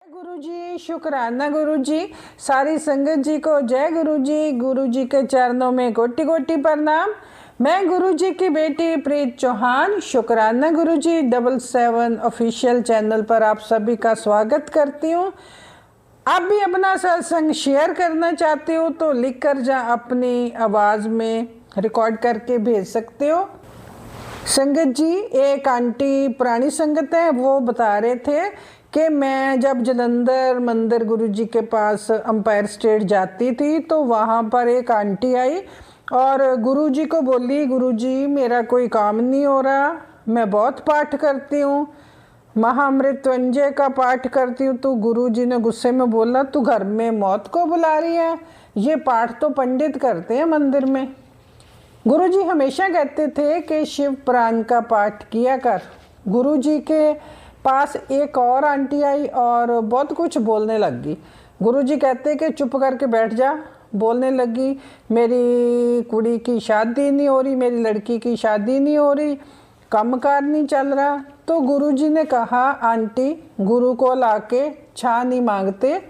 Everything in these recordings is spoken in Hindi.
गुरु जी, शुक्राना गुरु जी। सारी संगत जी को जय गुरु जी। गुरु जी के चरणों में कोटि कोटि प्रणाम। मैं गुरु जी की बेटी प्रीत चौहान, शुक्राना गुरु जी 77 ऑफिशियल चैनल पर आप सभी का स्वागत करती हूँ। आप भी अपना सत्संग शेयर करना चाहते हो तो लिख कर जा अपनी आवाज़ में रिकॉर्ड करके भेज सकते हो। संगत जी, एक आंटी पुरानी संगत है, वो बता रहे थे कि मैं जब जलंधर मंदिर गुरुजी के पास अंपायर स्टेट जाती थी तो वहाँ पर एक आंटी आई और गुरुजी को बोली, गुरुजी मेरा कोई काम नहीं हो रहा, मैं बहुत पाठ करती हूँ, महामृत्युंजय का पाठ करती हूँ। तो गुरुजी ने गुस्से में बोला, तू घर में मौत को बुला रही है, ये पाठ तो पंडित करते हैं मंदिर में। गुरुजी हमेशा कहते थे कि शिव पुराण का पाठ किया कर। गुरुजी के पास एक और आंटी आई और बहुत कुछ बोलने लग गई। गुरुजी कहते कि चुप करके बैठ जा। बोलने लगी, मेरी कुड़ी की शादी नहीं हो रही, मेरी लड़की की शादी नहीं हो रही, कामकाज नहीं चल रहा। तो गुरुजी ने कहा, आंटी गुरु को लाके छां नहीं मांगते,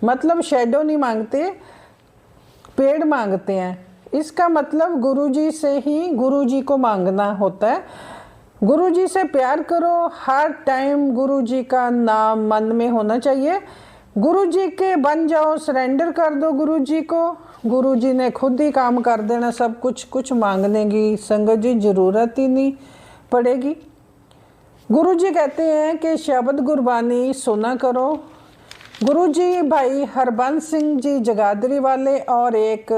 मतलब शैडो नहीं मांगते, पेड़ मांगते हैं। इसका मतलब गुरुजी से ही गुरुजी को मांगना होता है। गुरुजी से प्यार करो, हर टाइम गुरुजी का नाम मन में होना चाहिए। गुरुजी के बन जाओ, सरेंडर कर दो गुरुजी को, गुरुजी ने खुद ही काम कर देना सब कुछ। कुछ मांगने की संगत जी जरूरत ही नहीं पड़ेगी। गुरुजी कहते हैं कि शब्द गुरबानी सुना करो। गुरुजी भाई हरबंस सिंह जी जगाधरी वाले और एक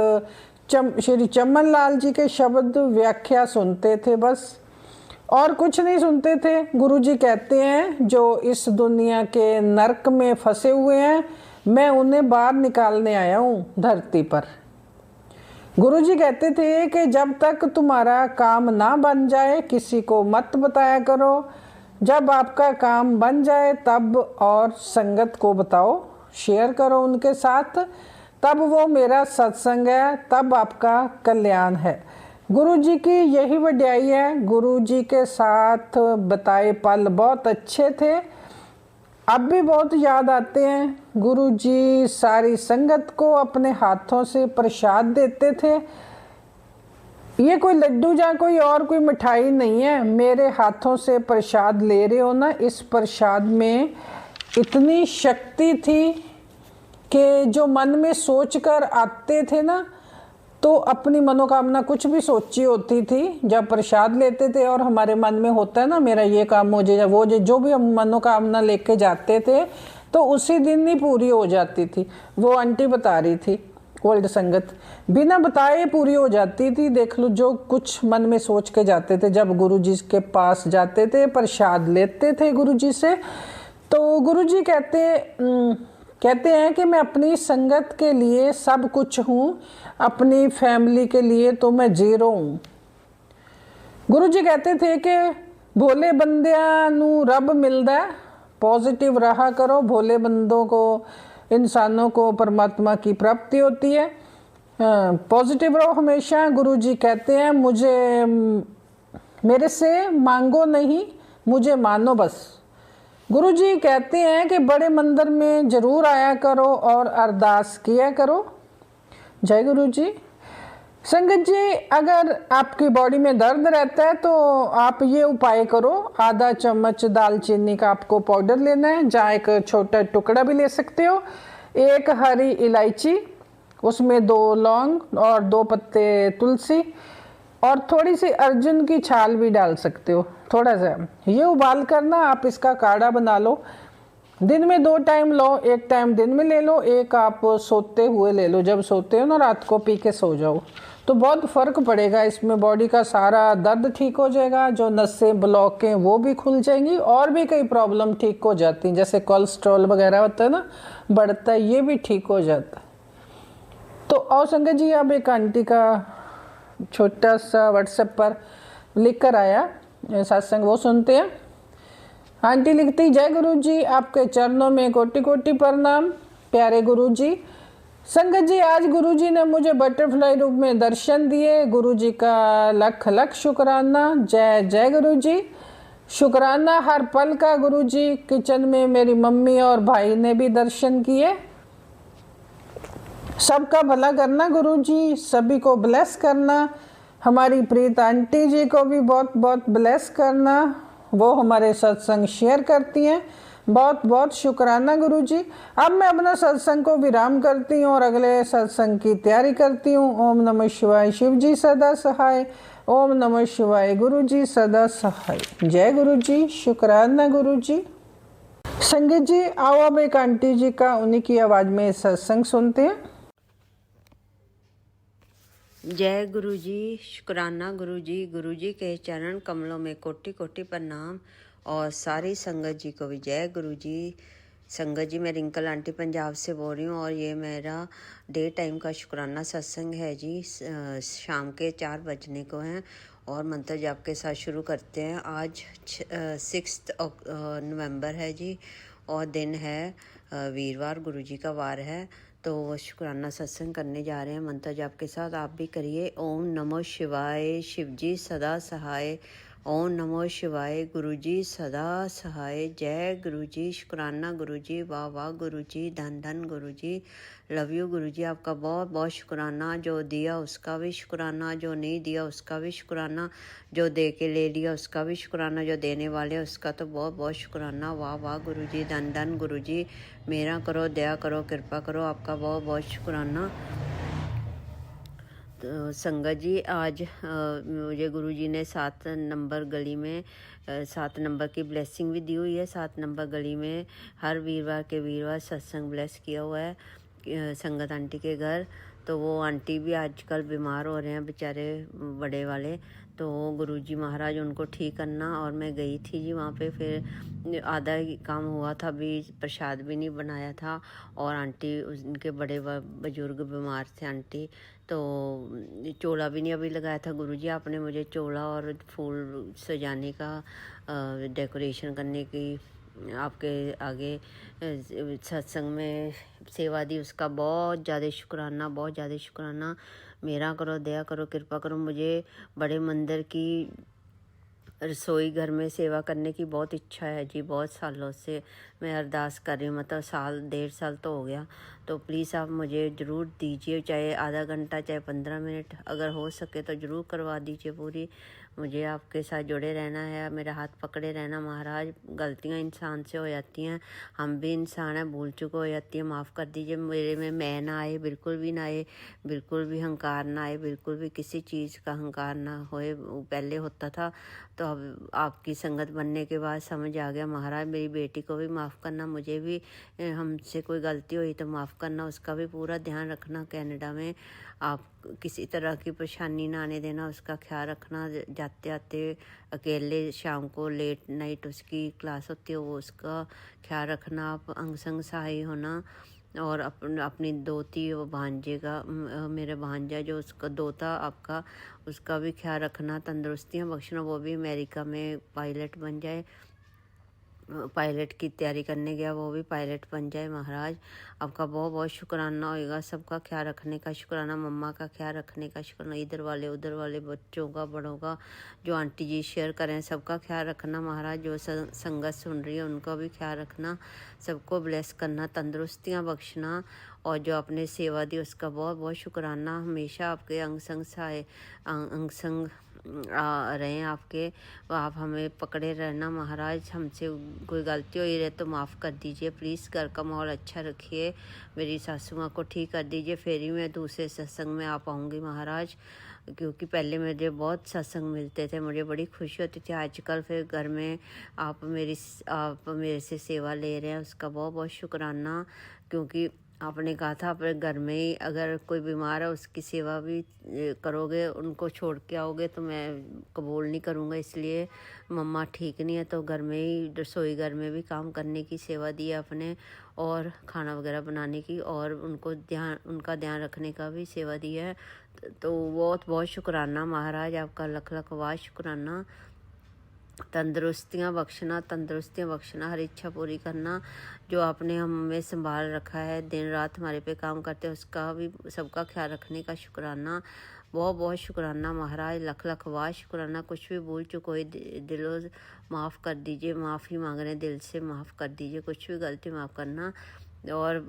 श्री चमन लाल जी के शब्द व्याख्या सुनते थे, बस और कुछ नहीं सुनते थे। गुरुजी कहते हैं जो इस दुनिया के नरक में फंसे हुए हैं, मैं उन्हें बाहर निकालने आया हूँ धरती पर। गुरुजी कहते थे कि जब तक तुम्हारा काम ना बन जाए किसी को मत बताया करो, जब आपका काम बन जाए तब और संगत को बताओ, शेयर करो उनके साथ, तब वो मेरा सत्संग है, तब आपका कल्याण है। गुरुजी की यही वड्याई है। गुरुजी के साथ बताए पल बहुत अच्छे थे, अब भी बहुत याद आते हैं। गुरुजी सारी संगत को अपने हाथों से प्रसाद देते थे। ये कोई लड्डू या कोई और कोई मिठाई नहीं है, मेरे हाथों से प्रसाद ले रहे हो ना, इस प्रसाद में इतनी शक्ति थी कि जो मन में सोचकर आते थे ना, तो अपनी मनोकामना कुछ भी सोची होती थी, जब प्रसाद लेते थे और हमारे मन में होता है ना मेरा ये काम हो जाए, वो जो भी हम मनोकामना लेके जाते थे तो उसी दिन ही पूरी हो जाती थी। वो आंटी बता रही थी, ओल्ड संगत बिना बताए पूरी हो जाती थी। देख लो, जो कुछ मन में सोच के जाते थे, जब गुरुजी के पास जाते थे प्रसाद लेते थे गुरुजी से, तो गुरुजी कहते हैं कि मैं अपनी संगत के लिए सब कुछ हूँ, अपनी फैमिली के लिए तो मैं जीरो हूँ। गुरुजी कहते थे कि भोले बंदियां नू रब मिलदा है, पॉजिटिव रहा करो, भोले बंदों को, इंसानों को परमात्मा की प्राप्ति होती है, पॉजिटिव रहो हमेशा। गुरुजी कहते हैं मेरे से मांगो नहीं, मुझे मानो बस। गुरुजी कहते हैं कि बड़े मंदिर में जरूर आया करो और अरदास किया करो। जय गुरुजी। संगत जी, अगर आपकी बॉडी में दर्द रहता है तो आप ये उपाय करो, आधा चम्मच दालचीनी का आपको पाउडर लेना है, जहाँ एक छोटा टुकड़ा भी ले सकते हो, एक हरी इलायची, उसमें 2 लौंग और 2 पत्ते तुलसी और थोड़ी सी अर्जुन की छाल भी डाल सकते हो, थोड़ा सा। ये उबाल कर ना आप इसका काढ़ा बना लो। दिन में 2 टाइम लो, एक टाइम दिन में ले लो, एक आप सोते हुए ले लो, जब सोते हो ना रात को पी के सो जाओ, तो बहुत फ़र्क पड़ेगा इसमें। बॉडी का सारा दर्द ठीक हो जाएगा, जो नसें ब्लॉक हैं वो भी खुल जाएंगी, और भी कई प्रॉब्लम ठीक हो जाती हैं, जैसे कोलेस्ट्रॉल वगैरह होता है ना बढ़ता है, ये भी ठीक हो जाता है। तो और संगत जी, अब एक आंटी का छोटा सा व्हाट्सएप पर लिख कर आया सत्संग, वो सुनते हैं। आंटी लिखती, जय गुरु जी, आपके चरणों में कोटि कोटि प्रणाम प्यारे गुरु जी। संगत जी, आज गुरु जी ने मुझे बटरफ्लाई रूप में दर्शन दिए, गुरु जी का लख लख शुक्राना। जय जय गुरु जी। शुक्राना हर पल का गुरुजी। किचन में मेरी मम्मी और भाई ने भी दर्शन किए। सबका भला करना गुरुजी, सभी को ब्लेस करना। हमारी प्रीत आंटी जी को भी बहुत बहुत ब्लेस करना, वो हमारे सत्संग शेयर करती हैं। बहुत बहुत शुक्राना गुरुजी। अब मैं अपना सत्संग को विराम करती हूँ और अगले सत्संग की तैयारी करती हूँ। ओम नमः शिवाय। शिव जी सदा सहाय। ओम नमः शिवाय। गुरु जी सदा सहाय। जय गुरु जी। शुक्राना गुरु जी। संगत जी आओ अब एक आंटी जी का उन्हीं की आवाज में सत्संग सुनते हैं। जय गुरु जी। शुक्राना गुरु जी के चरण कमलों में कोटि कोटि प्रणाम और सारी संगत जी को भी जय गुरु जी। संगत जी मैं रिंकल आंटी पंजाब से बोल रही हूँ और ये मेरा डे टाइम का शुक्राना सत्संग है जी। शाम के 4 बजने को हैं और मंत्र जाप के साथ शुरू करते हैं। आज 6 नवंबर है जी और दिन है वीरवार, गुरु जी का वार है। तो वो शुक्राना सत्संग करने जा रहे हैं मंत्र जाप के साथ। आप भी करिए। ओम नमो शिवाय। शिव जी सदा सहाय। ओम नमो शिवाय। गुरु जी सदा सहाय। जय गुरु जी। शुक्राना गुरु जी। वाह वाह गुरु जी। धन धन गुरु जी। लव यू गुरु जी। आपका बहुत बहुत शुक्राना। जो दिया उसका भी शुक्राना, जो नहीं दिया उसका भी शुक्राना, जो दे के ले लिया उसका भी शुक्राना, जो देने वाले उसका तो बहुत बहुत शुक्राना। वाह वाह गुरु जी। धन धन गुरु जी। मेरा करो, दया करो, कृपा करो। आपका बहुत बहुत शुक्राना। तो संगत जी आज मुझे गुरुजी ने 7 नंबर गली में 7 नंबर की ब्लेसिंग भी दी हुई है। 7 नंबर गली में हर वीरवार के वीरवार सत्संग ब्लेस किया हुआ है संगत आंटी के घर। तो वो आंटी भी आजकल बीमार हो रहे हैं बेचारे बड़े वाले, तो गुरुजी महाराज उनको ठीक करना। और मैं गई थी जी वहाँ पे, फिर आधा ही काम हुआ था, अभी प्रसाद भी नहीं बनाया था और आंटी उनके बड़े बुजुर्ग बीमार थे आंटी, तो चोला भी नहीं अभी लगाया था। गुरुजी आपने मुझे चोला और फूल सजाने का डेकोरेशन करने की आपके आगे सत्संग में सेवा दी, उसका बहुत ज़्यादा शुक्राना, बहुत ज़्यादा शुक्राना। मेरा करो, दया करो, कृपा करो। मुझे बड़े मंदिर की रसोई घर में सेवा करने की बहुत इच्छा है जी। बहुत सालों से मैं अरदास कर रही हूँ, मतलब साल 1.5 साल तो हो गया। तो प्लीज़ आप मुझे ज़रूर दीजिए, चाहे आधा घंटा चाहे 15 मिनट, अगर हो सके तो ज़रूर करवा दीजिए पूरी। मुझे आपके साथ जुड़े रहना है, मेरा हाथ पकड़े रहना महाराज। गलतियाँ इंसान से हो जाती हैं, हम भी इंसान हैं, भूल चुक हो जाती है, माफ़ कर दीजिए। मेरे में मैं ना आए, बिल्कुल भी ना आए, बिल्कुल भी अहंकार ना आए, बिल्कुल भी किसी चीज़ का अहंकार ना होए। पहले होता था, तो अब आपकी संगत बनने के बाद समझ आ गया महाराज। मेरी बेटी को भी माफ़ करना, मुझे भी हमसे कोई गलती हुई तो माफ़ करना, उसका भी पूरा ध्यान रखना। कनाडा में आप किसी तरह की परेशानी ना आने देना, उसका ख्याल रखना। जाते आते अकेले शाम को लेट नाइट उसकी क्लास होती है, वो उसका ख्याल रखना। आप अंग संग सहाय होना और अपनी दोती वो भांजे का मेरे भांजा जो उसका दोता आपका, उसका भी ख्याल रखना। तंदुरुस्तियाँ बख्शना, वो भी अमेरिका में पायलट बन जाए, पायलट की तैयारी करने गया, वो भी पायलट बन जाए महाराज। आपका बहुत बहुत शुक्राना होएगा। सबका ख्याल रखने का शुक्राना, मम्मा का ख्याल रखने का शुक्राना, इधर वाले उधर वाले बच्चों का, बड़ों का, जो आंटी जी शेयर करें सबका ख्याल रखना महाराज। जो संगत सुन रही है उनका भी ख्याल रखना, सबको ब्लेस करना, तंदुरुस्तियाँ बख्शना। और जो आपने सेवा दी उसका बहुत बहुत शुक्राना। हमेशा आपके अंग संग सहाय अंग संग रहे आपके, आप हमें पकड़े रहना महाराज। हमसे कोई गलती हुई रहे तो माफ़ कर दीजिए प्लीज़। घर का माहौल अच्छा रखिए, मेरी सासू माँ को ठीक कर दीजिए, फिर ही मैं दूसरे सत्संग में आ पाऊँगी महाराज। क्योंकि पहले मुझे बहुत सत्संग मिलते थे, मुझे बड़ी खुशी होती थी। आजकल फिर घर में आप मेरे से सेवा ले रहे हैं, उसका बहुत बहुत शुक्राना। क्योंकि आपने कहा था अपने घर में ही अगर कोई बीमार है उसकी सेवा भी करोगे, उनको छोड़ के आओगे, तो मैं कबूल नहीं करूँगा। इसलिए मम्मा ठीक नहीं है तो घर में ही रसोई घर में भी काम करने की सेवा दी है आपने, और खाना वगैरह बनाने की, और उनका ध्यान रखने का भी सेवा दी है। तो बहुत बहुत शुक्राना महाराज, आपका लख लख वार शुक्राना। तंदुरुस्तियाँ बख्शना, हर इच्छा पूरी करना। जो आपने हमें संभाल रखा है, दिन रात हमारे पे काम करते हैं, उसका भी सबका ख्याल रखने का शुक्राना। बहुत बहुत शुक्राना महाराज, लख लख वाह शुक्राना। कुछ भी भूल चुक हो दिलों माफ़ कर दीजिए, माफ़ी मांग रहे हैं दिल से, माफ़ कर दीजिए, कुछ भी गलती माफ़ करना। और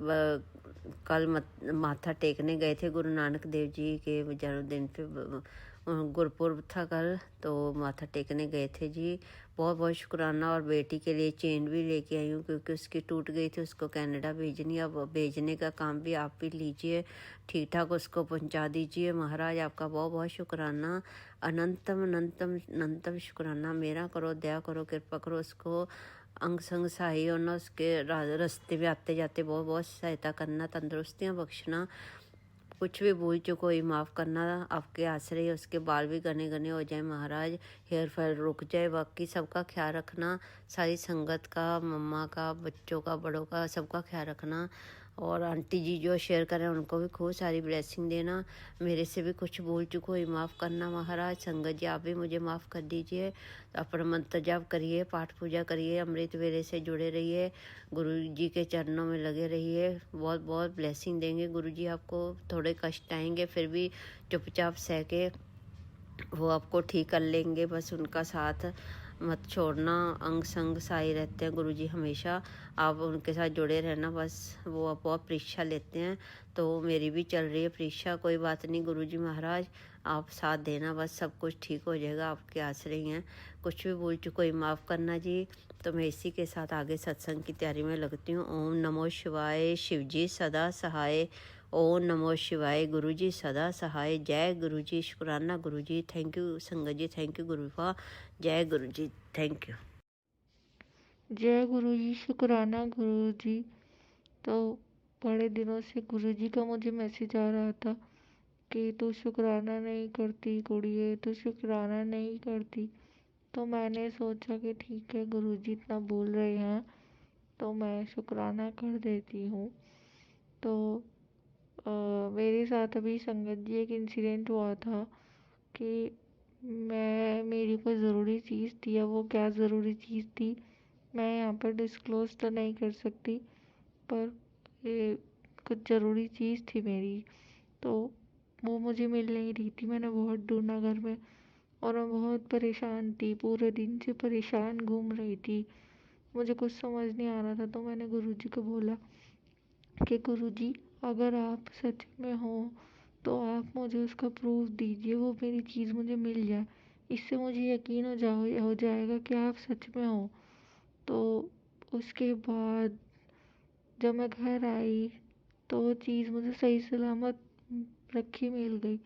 कल माथा टेकने गए थे गुरु नानक देव जी के जन्मदिन पे, गुरपुर्ब था कल, तो माथा टेकने गए थे जी। बहुत बहुत शुक्राना। और बेटी के लिए चेन भी लेके आई हूँ क्योंकि उसकी टूट गई थी, उसको कनाडा भेजनी। अब भेजने का काम भी आप भी लीजिए, ठीक ठाक उसको पहुँचा दीजिए। महाराज आपका बहुत बहुत शुक्राना, अनंतम अनंतम अनंतम शुक्राना। मेरा करो, दया करो, कृपा करो, उसको अंग संग सहाय होना, उसके रास्ते में आते जाते बहुत बहुत सहायता करना, तंदुरुस्तियाँ बख्शना। कुछ भी भूल चुको ही माफ़ करना, आपके आश्रय उसके बाल भी घने घने हो जाए महाराज, हेयर फॉल रुक जाए। बाकी सबका ख्याल रखना, सारी संगत का, मम्मा का, बच्चों का, बड़ों का, सबका ख्याल रखना। और आंटी जी जो शेयर करें उनको भी खूब सारी ब्लेसिंग देना। मेरे से भी कुछ भूल चुको ही माफ़ करना महाराज। संगत जी आप भी मुझे माफ़ कर दीजिए। अपना मंत्र जाप करिए, पाठ पूजा करिए, अमृत वेले से जुड़े रहिए, गुरु जी के चरणों में लगे रहिए। बहुत बहुत ब्लेसिंग देंगे गुरु जी आपको। थोड़े कष्ट आएंगे फिर भी चुपचाप सह के वो आपको ठीक कर लेंगे। बस उनका साथ मत छोड़ना, अंग संग सहाय रहते हैं गुरुजी हमेशा, आप उनके साथ जुड़े रहना। बस वो आप बहुत परीक्षा लेते हैं, तो मेरी भी चल रही है परीक्षा। कोई बात नहीं गुरुजी महाराज, आप साथ देना, बस सब कुछ ठीक हो जाएगा, आपके आश्रय हैं। कुछ भी भूल चुको ही माफ़ करना जी। तो मैं इसी के साथ आगे सत्संग की तैयारी में लगती हूँ। ओम नमो शिवाय, शिव जी सदा सहाय। ओम नमो शिवाय, गुरु जी सदा सहाय। जय गुरु जी, शुक्राना गुरु जी, थैंक यू संगत जी, थैंक यू गुरुफा, जय गुरु जी, थैंक यू। जय गुरु जी, शुक्राना गुरु जी। तो बड़े दिनों से गुरु जी का मुझे मैसेज आ रहा था कि तू शुक्राना नहीं करती कुड़िए, तू शुक्राना नहीं करती। तो मैंने सोचा कि ठीक है, गुरु जी इतना बोल रहे हैं तो मैं शुक्राना कर देती हूँ। तो मेरे साथ अभी संगत जी एक इंसिडेंट हुआ था कि मेरी कोई ज़रूरी चीज़ थी। अब वो क्या ज़रूरी चीज़ थी मैं यहाँ पर डिस्क्लोज़ तो नहीं कर सकती, पर ये कुछ ज़रूरी चीज़ थी मेरी, तो वो मुझे मिल नहीं रही थी। मैंने बहुत ढूंढा घर में और मैं बहुत परेशान थी, पूरे दिन से परेशान घूम रही थी, मुझे कुछ समझ नहीं आ रहा था। तो मैंने गुरुजी को बोला कि गुरुजी अगर आप सच में हो तो आप मुझे उसका प्रूफ दीजिए, वो मेरी चीज़ मुझे मिल जाए, इससे मुझे यकीन हो जाएगा कि आप सच में हो। तो उसके बाद जब मैं घर आई तो वो चीज़ मुझे सही सलामत रखी मिल गई।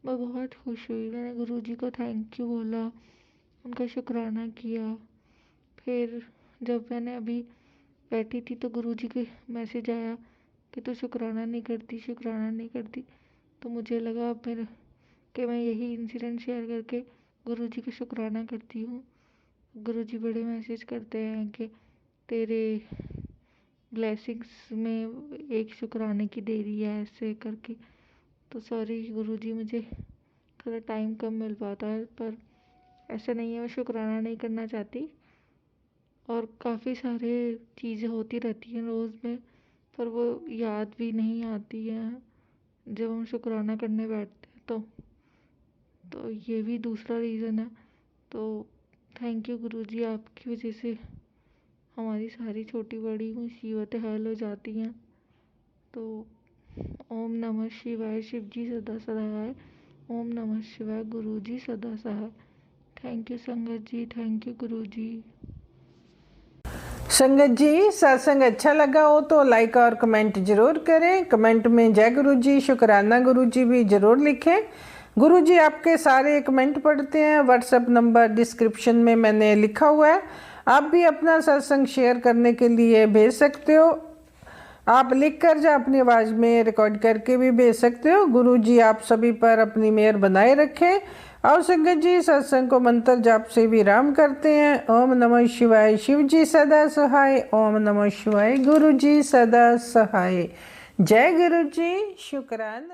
मैं बहुत खुश हुई, मैंने गुरुजी को थैंक यू बोला, उनका शुक्राना किया। फिर जब मैंने अभी बैठी थी तो गुरुजी के मैसेज आया कि तू शुक्राना नहीं करती, शुक्राना नहीं करती। तो मुझे लगा अब मेरे कि मैं यही इंसिडेंट शेयर करके गुरुजी का शुक्राना करती हूँ। गुरुजी बड़े मैसेज करते हैं कि तेरे ब्लेसिंग्स में एक शुक्राने की देरी है, ऐसे करके। तो सॉरी गुरुजी, मुझे थोड़ा टाइम कम मिल पाता है, पर ऐसा नहीं है मैं शुक्राना नहीं करना चाहती। और काफ़ी सारे चीज़ें होती रहती हैं रोज़ में, पर वो याद भी नहीं आती हैं जब हम शुक्राना करने बैठते हैं। तो ये भी दूसरा रीज़न है। तो थैंक यू गुरुजी, आपकी वजह से हमारी सारी छोटी बड़ी मुसीबतें हल हो जाती हैं। तो ओम नमः शिवाय, शिव जी सदा सहाय। ओम नमः शिवाय, गुरु जी सदा सहाय। थैंक यू संगत जी, थैंक यू गुरु जी। संगत जी सत्संग अच्छा लगा हो तो लाइक और कमेंट जरूर करें। कमेंट में जय गुरु जी, शुक्राना गुरु जी भी जरूर लिखें। गुरु जी आपके सारे कमेंट पढ़ते हैं। व्हाट्सएप नंबर डिस्क्रिप्शन में मैंने लिखा हुआ है, आप भी अपना सत्संग शेयर करने के लिए भेज सकते हो। आप लिख कर या अपनी आवाज़ में रिकॉर्ड करके भी भेज सकते हो। गुरु जी आप सभी पर अपनी मेहर बनाए रखें। और संगत जी सत्संग को मंत्र जाप से विराम करते हैं। ओम नमः शिवाय, शिव जी सदा सहाय। ओम नमः शिवाय, गुरु जी सदा सहाय। जय गुरु जी, शुक्राना।